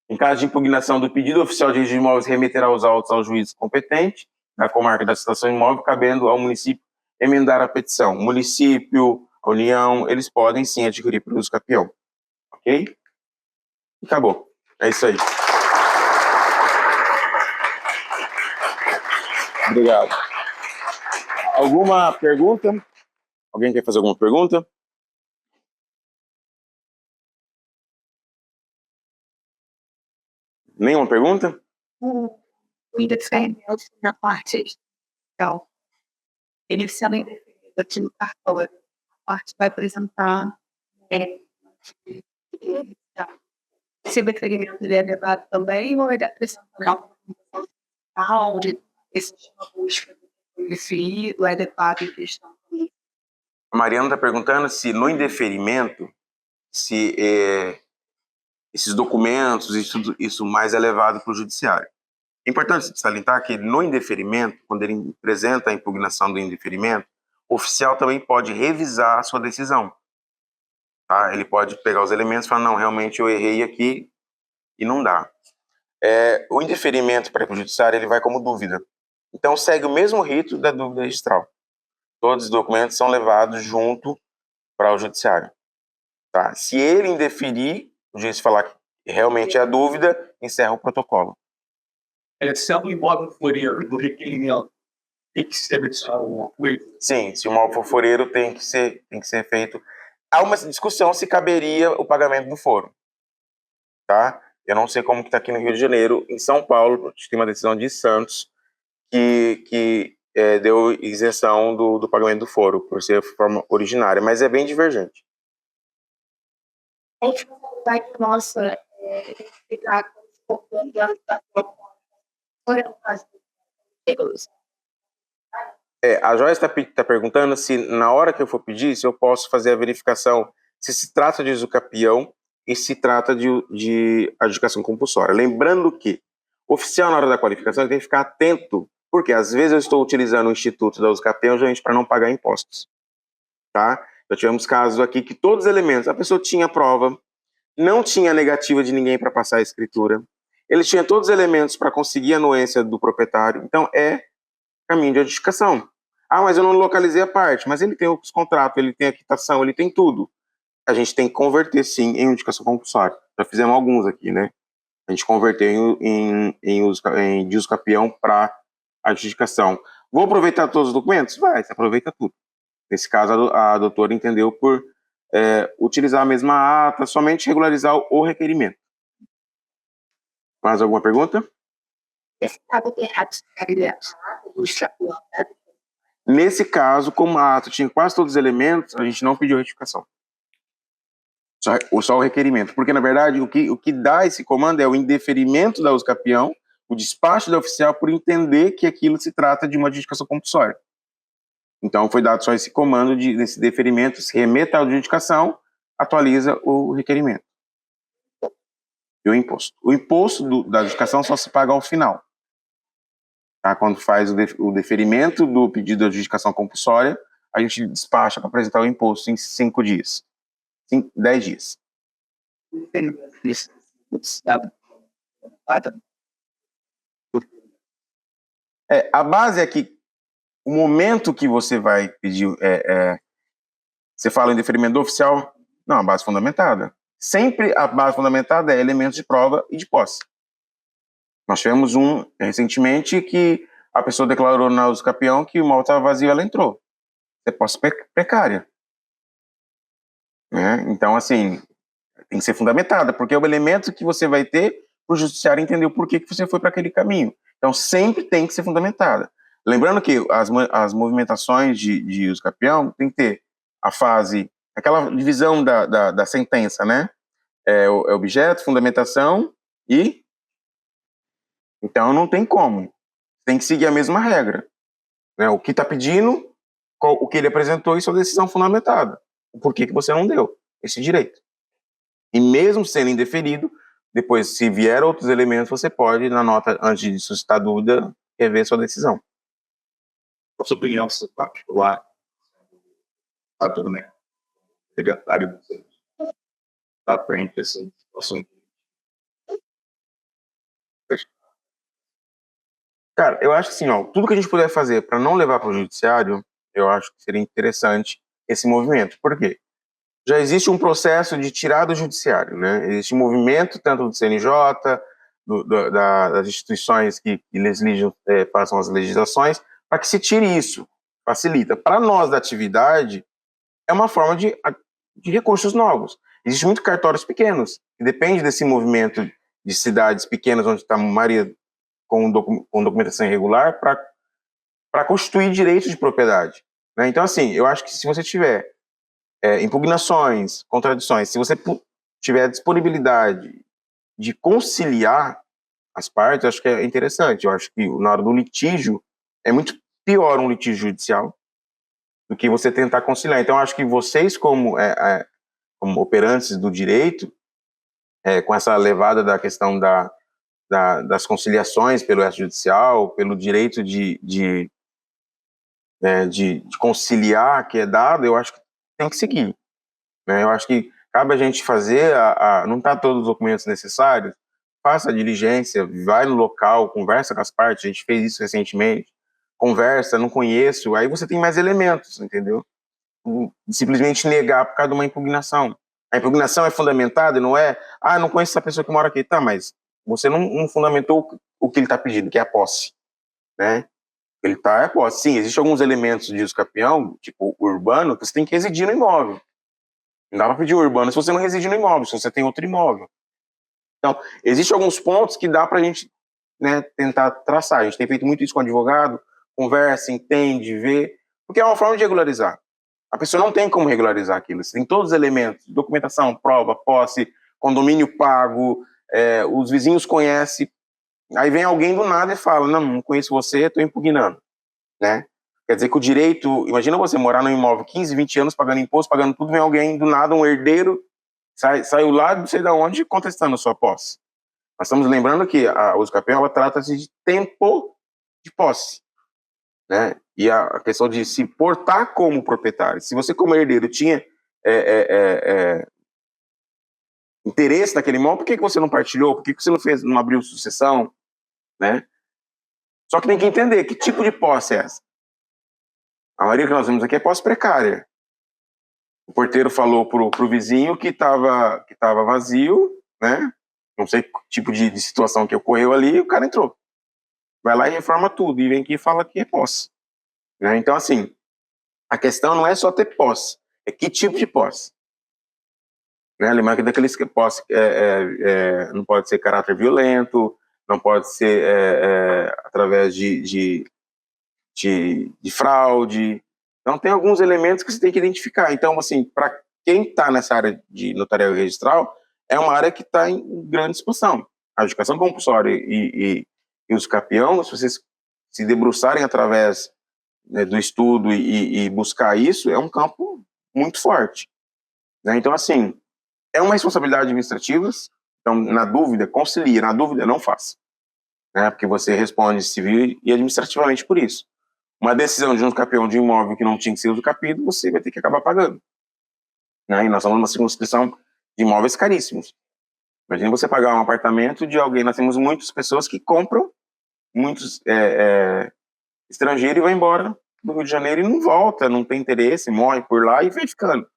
Speaker 1: em caso de impugnação do pedido oficial de registro de imóveis, remeterá os autos ao juiz competente da comarca da situação imóvel, cabendo ao município emendar a petição. O município, a União, eles podem sim adquirir por uso capião. Ok? Acabou. É isso aí. Obrigado. Alguma pergunta? Alguém quer fazer alguma pergunta? Nenhuma pergunta?
Speaker 2: o indeferimento na parte existencial. Ele sendo indeferido aqui no cartório, a parte vai apresentar esse deferimento ele é levado também ou ele apresenta algo de existe uma busca do indeferido, é levado em questão também?
Speaker 1: A Mariana está perguntando se no indeferimento, se esses documentos, isso mais é levado para o judiciário. É importante salientar que no indeferimento, quando ele apresenta a impugnação do indeferimento, o oficial também pode revisar a sua decisão. Tá? Ele pode pegar os elementos e falar, não, realmente eu errei aqui e não dá. O indeferimento para o judiciário ele vai como dúvida. Então segue o mesmo rito da dúvida registral. Todos os documentos são levados junto para o judiciário. Tá? Se ele indeferir, o juiz falar que realmente é a dúvida, encerra o protocolo.
Speaker 3: Se o imóvel foreiro do requerimento tem que ser
Speaker 1: Sim, se o imóvel for foreiro tem que ser feito. Há uma discussão se caberia o pagamento do foro. Tá? Eu não sei como que está aqui no Rio de Janeiro. Em São Paulo, tem uma decisão de Santos que deu isenção do pagamento do foro, por ser forma originária, mas é bem divergente.
Speaker 2: Nossa,
Speaker 1: a Joyce está perguntando se na hora que eu for pedir, se eu posso fazer a verificação se trata de usucapião e se trata de adjudicação compulsória. Lembrando que o oficial, na hora da qualificação, ele tem que ficar atento, porque às vezes eu estou utilizando o instituto da usucapião justamente para não pagar impostos. Tá? Já tivemos casos aqui que todos os elementos, a pessoa tinha prova, não tinha negativa de ninguém para passar a escritura, ele tinha todos os elementos para conseguir a anuência do proprietário, então é caminho de adjudicação. Mas eu não localizei a parte, mas ele tem os contratos, ele tem a quitação, ele tem tudo. A gente tem que converter, sim, em adjudicação compulsória. Já fizemos alguns aqui, né? A gente converteu de usucapião para adjudicação. Vou aproveitar todos os documentos? Vai, você aproveita tudo. Nesse caso, a doutora entendeu por utilizar a mesma ata, somente regularizar o requerimento. Mais alguma pergunta? Nesse caso, como a ata tinha quase todos os elementos, a gente não pediu retificação. Só o requerimento. Porque, na verdade, o que dá esse comando é o indeferimento da usucapião, o despacho da oficial por entender que aquilo se trata de uma adjudicação compulsória. Então, foi dado só esse comando desse deferimento, se remeta à adjudicação, atualiza o requerimento. E o imposto. O imposto da adjudicação só se paga ao final. Tá? Quando faz o deferimento do pedido de adjudicação compulsória, a gente despacha para apresentar o imposto em 5 dias. 10 dias. A base é que o momento que você vai pedir, você fala em deferimento do oficial, não, a base fundamentada. Sempre a base fundamentada é elementos de prova e de posse. Nós tivemos recentemente que a pessoa declarou na usucapião que o imóvel estava vazio, ela entrou. É posse precária. Né? Então, assim, tem que ser fundamentada, porque é o elemento que você vai ter para o judiciário entender o porquê que você foi para aquele caminho. Então, sempre tem que ser fundamentada. Lembrando que as movimentações de usucapião tem que ter a fase, aquela divisão da sentença, né? Objeto, fundamentação e... Então, não tem como. Tem que seguir a mesma regra. Né? O que está pedindo, o que ele apresentou e sua decisão fundamentada. O porquê que você não deu esse direito. E mesmo sendo indeferido, depois, se vier outros elementos, você pode, na nota, antes de suscitar dúvida, rever sua decisão.
Speaker 3: Sua opinião particular, tudo bem. Secretário da frente essa situação.
Speaker 1: Cara, eu acho assim, tudo que a gente puder fazer para não levar para o judiciário, eu acho que seria interessante esse movimento. Por quê? Já existe um processo de tirar do judiciário, né? Existe um movimento tanto do CNJ, das instituições que passam as legislações, para que se tire isso. Facilita. Para nós da atividade, é uma forma de recursos novos. Existem muitos cartórios pequenos, que depende desse movimento de cidades pequenas, onde está a maioria com documentação irregular para constituir direito de propriedade. Né? Então, assim, eu acho que se você tiver impugnações, contradições, se você tiver disponibilidade de conciliar as partes, eu acho que é interessante. Eu acho que na hora do litígio é muito pior um litígio judicial do que você tentar conciliar. Então, eu acho que vocês, como operantes do direito, com essa levada da questão das conciliações pelo extrajudicial, pelo direito de conciliar que é dado, eu acho que tem que seguir. Né? Eu acho que cabe a gente fazer, não está todos os documentos necessários, faça a diligência, vai no local, conversa com as partes, a gente fez isso recentemente, conversa, não conheço, aí você tem mais elementos, entendeu? Simplesmente negar por causa de uma impugnação. A impugnação é fundamentada, não é, não conheço essa pessoa que mora aqui, tá, mas você não fundamentou o que ele está pedindo, que é a posse, né? Ele é posse. Sim, existem alguns elementos de uso capião, tipo urbano, que você tem que residir no imóvel. Não dá para pedir urbano se você não reside no imóvel, se você tem outro imóvel. Então, existem alguns pontos que dá para a gente, né, tentar traçar. A gente tem feito muito isso com o advogado, conversa, entende, vê, porque é uma forma de regularizar. A pessoa não tem como regularizar aquilo. Você tem todos os elementos, documentação, prova, posse, condomínio pago, os vizinhos conhecem. Aí vem alguém do nada e fala, não conheço você, estou impugnando. Né? Quer dizer que o direito... Imagina você morar num imóvel 15, 20 anos, pagando imposto, pagando tudo, vem alguém do nada, um herdeiro, saiu lá, não sei de onde, contestando a sua posse. Nós estamos lembrando que a uso capião trata-se de tempo de posse. Né? E a questão de se portar como proprietário. Se você, como herdeiro, tinha interesse naquele imóvel, por que você não partilhou? Por que você não abriu sucessão? Né? Só que tem que entender que tipo de posse é essa. A maioria que nós vemos aqui é posse precária. O porteiro falou pro vizinho que estava vazio, né? Não sei que tipo de situação que ocorreu ali, e o cara entrou. Vai lá e reforma tudo, e vem aqui e fala que é posse. Né? Então, assim, a questão não é só ter posse, é que tipo de posse. Né? Lembrando que daqueles que posse não pode ser caráter violento, não pode ser através de fraude. Então, tem alguns elementos que você tem que identificar. Então, assim, para quem está nessa área de notarial registral, é uma área que está em grande expansão. A educação compulsória e uso capião, se vocês se debruçarem através, né, do estudo e buscar isso, é um campo muito forte. Né? Então, assim, é uma responsabilidade administrativa. Então, na dúvida, concilie. Na dúvida, não faça. Né? Porque você responde civil e administrativamente por isso. Uma decisão de uso capião de imóvel que não tinha que ser uso capido, você vai ter que acabar pagando. Né? E nós estamos numa circunscrição de imóveis caríssimos. Imagina você pagar um apartamento de alguém. Nós temos muitas pessoas que compram, muitos estrangeiros, e vão embora do Rio de Janeiro e não volta, não tem interesse, morre por lá e vem ficando.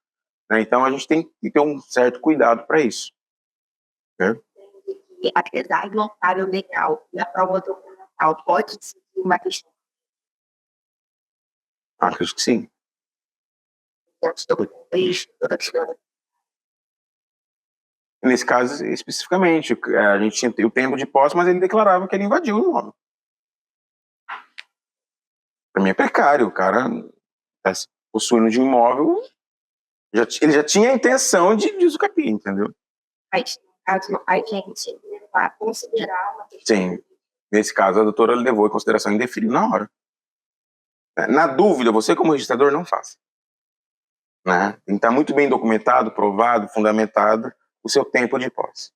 Speaker 1: Né? Então a gente tem que ter um certo cuidado para isso. Né?
Speaker 2: Apesar do amparo legal e a prova documental, pode ser uma questão.
Speaker 1: Acho que sim. Nesse caso, especificamente, a gente tinha o tempo de posse, mas ele declarava que ele invadiu o imóvel. Para mim é precário, o cara está possuindo de um imóvel, ele já tinha a intenção de usucapiar, entendeu?
Speaker 2: Mas, caso a gente vai considerar uma questão.
Speaker 1: Sim. Nesse caso, a doutora levou em consideração indeferido na hora. Na dúvida, você como registrador não faça. Né? Tem que estar muito bem documentado, provado, fundamentado o seu tempo de posse.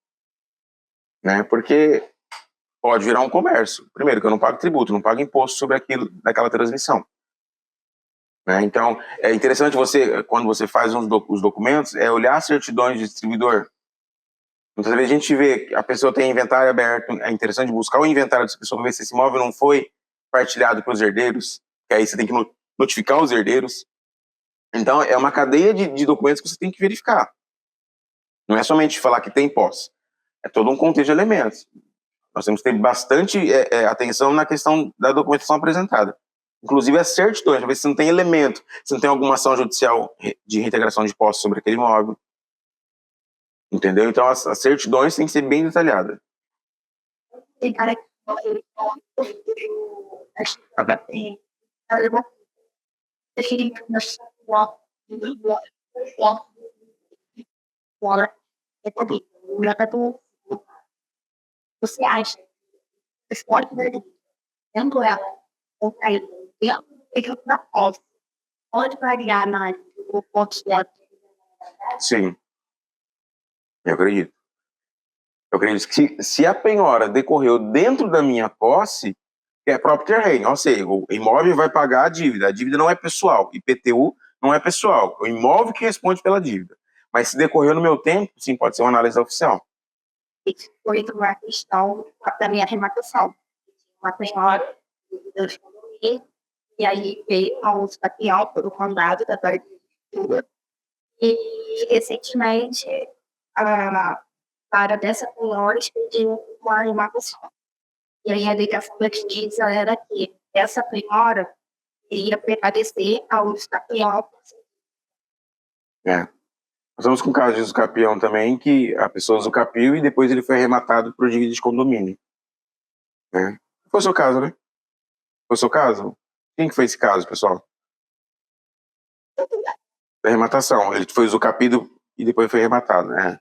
Speaker 1: Né? Porque pode virar um comércio. Primeiro, que eu não pago tributo, não pago imposto sobre aquilo, daquela transmissão. Né? Então, é interessante você, quando você faz os documentos, olhar as certidões de distribuidor. Muitas vezes a gente vê que a pessoa tem inventário aberto, é interessante buscar o inventário dessa pessoa para ver se esse imóvel não foi partilhado para os herdeiros, que aí você tem que notificar os herdeiros. Então, é uma cadeia de documentos que você tem que verificar. Não é somente falar que tem posse. É todo um contexto de elementos. Nós temos que ter bastante atenção na questão da documentação apresentada. Inclusive as certidões, para ver se não tem elemento, se não tem alguma ação judicial de reintegração de posse sobre aquele imóvel. Entendeu? Então, as certidões têm que ser bem detalhadas.
Speaker 2: Tem cara que Você acha que você pode perder tendo ela ou cair dentro da posse? Pode variar na o ponto de
Speaker 1: Sim, eu acredito. Eu acredito que se a penhora decorreu dentro da minha posse, é próprio terreno, ou seja, o imóvel vai pagar a dívida não é pessoal, IPTU não é pessoal, é o imóvel que responde pela dívida. Mas se decorreu no meu tempo, sim, pode ser uma análise oficial.
Speaker 2: foi uma questão da minha remarcação. Uma penhora e aí veio a uso capial pelo condado da Barra. E recentemente a para dessa penhora pediu uma remarcação. E aí a alegação da justiça era que essa penhora iria permanecer a uso capial.
Speaker 1: É. Nós estamos com o caso de usucapião também, que a pessoa usucapiou e depois ele foi arrematado por dívida de condomínio. Né? Foi o seu caso, né? Foi o seu caso? Quem que foi esse caso, pessoal? Da arrematação. Ele foi usucapido e depois foi arrematado, né?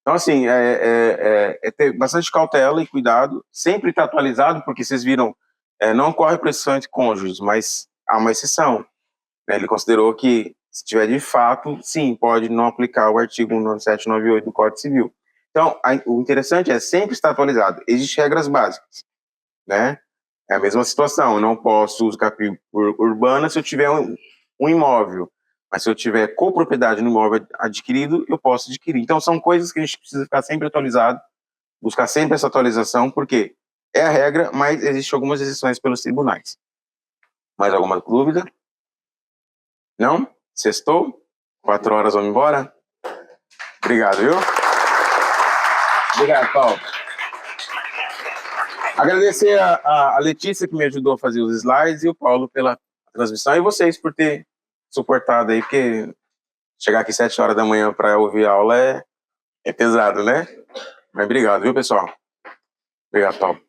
Speaker 1: Então, assim, é ter bastante cautela e cuidado, sempre estar atualizado, porque vocês viram, não corre pressão entre cônjuges, mas há uma exceção. Né? Ele considerou que, se tiver de fato, sim, pode não aplicar o artigo 19798 do Código Civil. Então, o interessante é sempre estar atualizado. Existem regras básicas, né? É a mesma situação, eu não posso usar urbana se eu tiver um imóvel, mas se eu tiver copropriedade no imóvel adquirido, eu posso adquirir. Então, são coisas que a gente precisa ficar sempre atualizado, buscar sempre essa atualização, porque é a regra, mas existem algumas exceções pelos tribunais. Mais alguma dúvida? Não? Sextou? 4 horas, vamos embora? Obrigado, viu? Obrigado, Paulo. Agradecer a Letícia, que me ajudou a fazer os slides, e o Paulo pela transmissão, e vocês por ter suportado aí, porque chegar aqui 7 horas da manhã para ouvir a aula é pesado, né? Mas obrigado, viu, pessoal? Obrigado, Paulo.